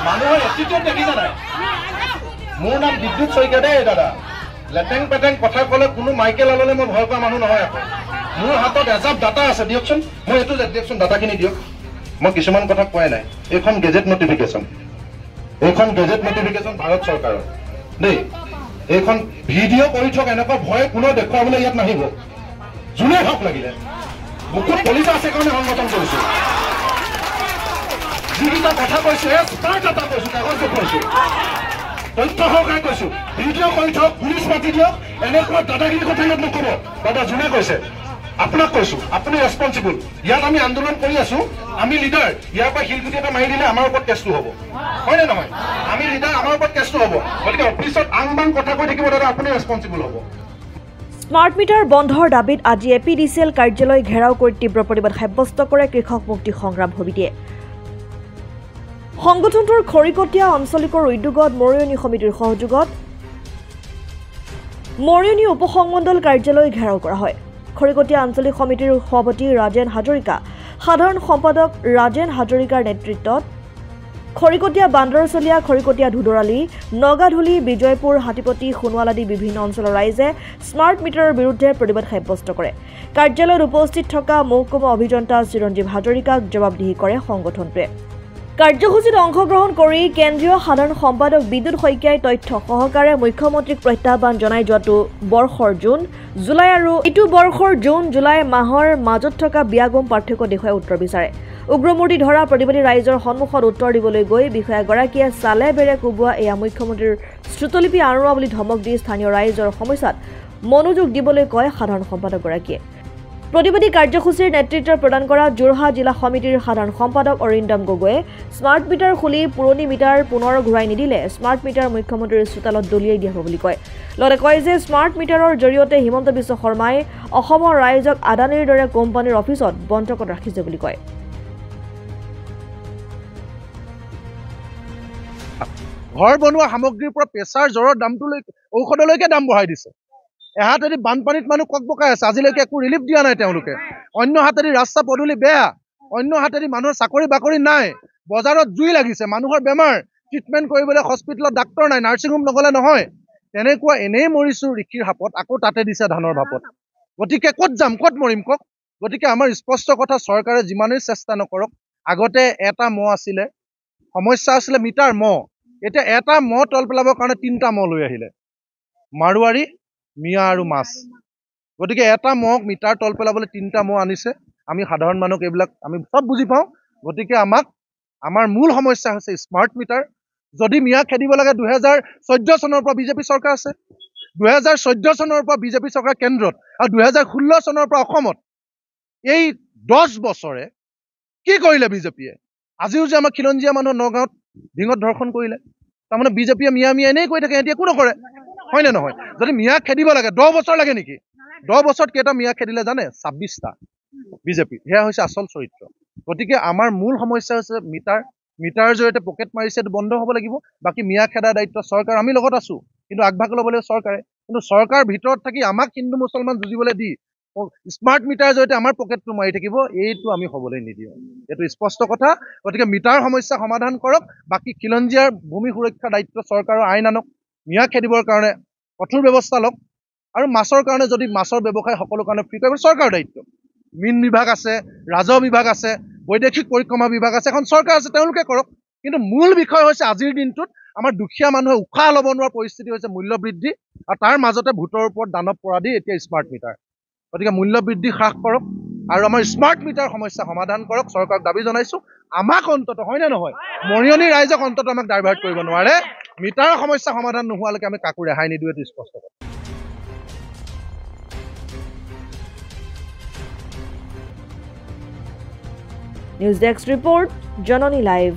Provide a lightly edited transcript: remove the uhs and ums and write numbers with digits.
মানুহৰ এটিটিউড দেখিছা নাই মোৰ নাম বিদ্যুৎ শইকীয়া দেই দাদা লেটেং পেটেং কথা ক'লে কোনো মাইকেল আললে মই ভয় কৰা মানুহ নহয় আকৌ মোৰ হাতত এজাপ ডাটা আছে দিয়কচোন মই এইটো দিয়কচোন ডাটাখিনি দিয়ক মই কিছুমান কথা কোৱাই নাই এইখন গেজেট নটিফিকেশ্যন ভাৰত চৰকাৰৰ দেই এইখন ভিডিঅ' কৰি থক এনেকুৱা ভয় কোনো দেখুৱাবলৈ ইয়াত নাহিব যোনে হওক লাগিলে বুকুত পলিচা আছে কাৰণে সংগঠন কৰিছো যিকেইটা কথা কৈছো তাৰ কথা কৈছো কাগজ দেখুৱাইছো তথ্য সহকাৰে কৈছো ভিডিঅ' কৰি থক পুলিচ মাতি দিয়ক এনেকুৱা দাদাগিৰি কথা ইয়াত নক'ব দাদা যোনে কৈছে আপোনাক কৈছো আপুনি ৰেছপন্সিবল ইয়াত আমি আন্দোলন কৰি আছো আমি লিডাৰ ইয়াৰ পৰা শিলগুটি এটা মাৰি দিলে আমাৰ ওপৰত কেছটো হ'ব হয় নে নহয় আমি লিডাৰ আমাৰ ওপৰত কেছটো হ'ব গতিকে অফিচত আংবাং কথা কৈ থাকিব দাদা আপুনি ৰেছপন্সিবল হ'ব স্মাৰ্ট মিটাৰ বন্ধৰ দাবীত আজি এপিডিচিএল কাৰ্যালয় ঘেৰাও কৰি তীব্ৰ প্ৰতিবাদ সাব্যস্ত কৰে কৃষক মুক্তি সংগ্ৰাম সমিতিয়ে সংগঠনটোৰ খৰিকটীয়া আঞ্চলিকৰ উদ্যোগত মৰিয়নী সমিতিৰ সহযোগত মৰিয়নী উপসংমণ্ডল কাৰ্যালয় ঘেৰাও কৰা হয় খৰিকটীয়া আঞ্চলিক সমিতিৰ সভাপতি ৰাজেন হাজৰিকা সাধাৰণ সম্পাদক ৰাজেন হাজৰিকাৰ নেতৃত্বত খৰিকটীয়া বান্দৰচলীয়া খৰিকটীয়া ধুদৰালি নগাধুলি বিজয়পুৰ হাতীপতি সোণোৱাল আদি বিভিন্ন অঞ্চলৰ ৰাইজে স্মাৰ্ট মিটাৰৰ বিৰুদ্ধে প্ৰতিবাদ সাব্যস্ত কৰে কাৰ্যালয়ত উপস্থিত থকা মহকুমা অভিযন্তা চিৰঞ্জীৱ হাজৰিকাক জবাবদিহি কৰে সংগঠনটোৱে কাৰ্যসূচীত অংশগ্ৰহণ কৰি কেন্দ্ৰীয় সাধাৰণ সম্পাদক বিদ্যুৎ শইকীয়াই তথ্য সহকাৰে মুখ্যমন্ত্ৰীক প্ৰত্যাহ্বান জনাই যোৱাটো বৰ্ষৰ জুন জুলাই আৰু ইটো বৰ্ষৰ জুন জুলাই মাহৰ মাজত থকা বিয়াগম পাৰ্থক্য দেখুৱাই উত্তৰ বিচাৰে উগ্ৰমূৰ্তি ধৰা প্ৰতিবাদী ৰাইজৰ সন্মুখত উত্তৰ দিবলৈ গৈ বিষয়াগৰাকীয়ে চালে বেৰে কোবোৱা এয়া মুখ্যমন্ত্ৰীৰ শ্ৰুতলিপি আনোৱা বুলি ধমক দি স্থানীয় ৰাইজৰ সমস্যাত মনোযোগ দিবলৈ কয় সাধাৰণ সম্পাদকগৰাকীয়ে প্ৰতিবাদী কাৰ্যসূচীৰ নেতৃত্ব প্ৰদান কৰা যোৰহাট জিলা সমিতিৰ সাধাৰণ সম্পাদক অৰিন্দম গগৈয়ে স্মাৰ্ট মিটাৰ খুলি পুৰণি মিটাৰ পুনৰ ঘূৰাই নিদিলে স্মাৰ্ট মিটাৰ মুখ্যমন্ত্ৰীৰ চোতালত দলিয়াই দিয়া হ'ব বুলি কয় লগতে কয় যে স্মাৰ্ট মিটাৰৰ জৰিয়তে হিমন্ত বিশ্ব শৰ্মাই অসমৰ ৰাইজক আদানীৰ দৰে কোম্পানীৰ অফিচত বন্ধকত ৰাখিছে বুলি কয় ঘৰ বনোৱা সামগ্ৰীৰ পৰা প্ৰেছাৰ জ্বৰৰ দামটোলৈকে ঔষধলৈকে দাম বঢ়াই দিছে এহাতেদি বানপানীত মানুহ ককবকাই আছে আজিলৈকে একো ৰিলিফ দিয়া নাই তেওঁলোকে অন্য হাতেদি ৰাস্তা পদূলি বেয়া অন্য হাতেদি মানুহৰ চাকৰি বাকৰি নাই বজাৰত জুই লাগিছে মানুহৰ বেমাৰ ট্ৰিটমেণ্ট কৰিবলৈ হস্পিটেলত ডাক্তৰ নাই নাৰ্ছিং হোম নগ'লে নহয় তেনেকুৱা এনেই মৰিছোঁ ঋষিৰ হাপত আকৌ তাতে দিছে ধানৰ ভাপত গতিকে ক'ত যাম ক'ত মৰিম কওক গতিকে আমাৰ স্পষ্ট কথা চৰকাৰে যিমানেই চেষ্টা নকৰক আগতে এটা মহ আছিলে সমস্যা আছিলে মিটাৰ মহ এতিয়া এটা মহ তল পেলাবৰ কাৰণে 3টা মহ লৈ আহিলে মাৰোৱাৰী মিয়া আৰু মাছ গতিকে এটা মহক মিটাৰ তল পেলাবলৈ 3টা মহ আনিছে আমি সাধাৰণ মানুহক এইবিলাক আমি সব বুজি পাওঁ গতিকে আমাৰ মূল সমস্যা হৈছে স্মাৰ্ট মিটাৰ যদি মিয়া খেদিব লাগে 2014 চনৰ পৰা বিজেপি চৰকাৰ আছে 2014 চনৰ পৰা বিজেপি চৰকাৰ কেন্দ্ৰত আৰু 2016 চনৰ পৰা অসমত এই 10 বছৰে কি কৰিলে বিজেপিয়ে আজিও যে আমাৰ খিলঞ্জীয়া মানুহ নগাঁৱত ঢিঙত ধৰ্ষণ কৰিলে তাৰমানে বিজেপিয়ে মিয়া এনেই কৈ থাকে এতিয়া একো নকৰে হয় নে নহয় যদি মিয়া খেদিব লাগে 10 বছৰ লাগে নেকি 10 বছৰত কেইটা মিয়া খেদিলে জানে 26টা বিজেপি সেয়া হৈছে আচল চৰিত্ৰ গতিকে আমাৰ মূল সমস্যা হৈছে মিটাৰৰ জৰিয়তে পকেট মাৰিছে বন্ধ হ'ব লাগিব বাকী মিয়া খেদাৰ দায়িত্ব চৰকাৰ আমি লগত আছো কিন্তু আগভাগ ল'বলৈ চৰকাৰে কিন্তু চৰকাৰ ভিতৰত থাকি আমাক হিন্দু মুছলমান যুঁজিবলৈ দি স্মাৰ্ট মিটাৰৰ জৰিয়তে আমাৰ পকেটটো মাৰি থাকিব এইটো আমি হ'বলৈ নিদিওঁ এইটো স্পষ্ট কথা গতিকে মিটাৰ সমস্যা সমাধান কৰক বাকী খিলঞ্জীয়াৰ ভূমি সুৰক্ষা দায়িত্ব চৰকাৰৰ আইন আনক মিয়া খেদিবৰ কাৰণে কঠোৰ ব্যৱস্থা লওক আৰু মাছৰ কাৰণে যদি মাছৰ ব্যৱসায় সকলো কাৰণে ফ্ৰী কৰিব চৰকাৰৰ দায়িত্ব মীন বিভাগ আছে ৰাজহ বিভাগ আছে বৈদেশিক পৰিক্ৰমা বিভাগ আছে এখন চৰকাৰ আছে তেওঁলোকে কৰক কিন্তু মূল বিষয় হৈছে আজিৰ দিনটোত আমাৰ দুখীয়া মানুহে উশাহ ল'ব নোৱাৰা পৰিস্থিতি হৈছে মূল্য বৃদ্ধি আৰু তাৰ মাজতে ভোটৰ ওপৰত দানৱ পৰা দি এতিয়া স্মাৰ্ট মিটাৰ গতিকে মূল্য বৃদ্ধি হ্ৰাস কৰক আৰু আমাৰ স্মাৰ্ট মিটাৰ সমস্যা সমাধান কৰক চৰকাৰক দাবী জনাইছো আমাক অন্তত হয় নে নহয় মৰিয়নী ৰাইজক অন্তত আমাক ডাইভাৰ্ট কৰিব নোৱাৰে মিটাৰৰ সমস্যা সমাধান নোহোৱালৈকে আমি কাকো ৰেহাই নিদিওঁ এইটো স্পষ্ট কথা নিউজ ডেস্ক ৰিপৰ্ট জননী লাইভ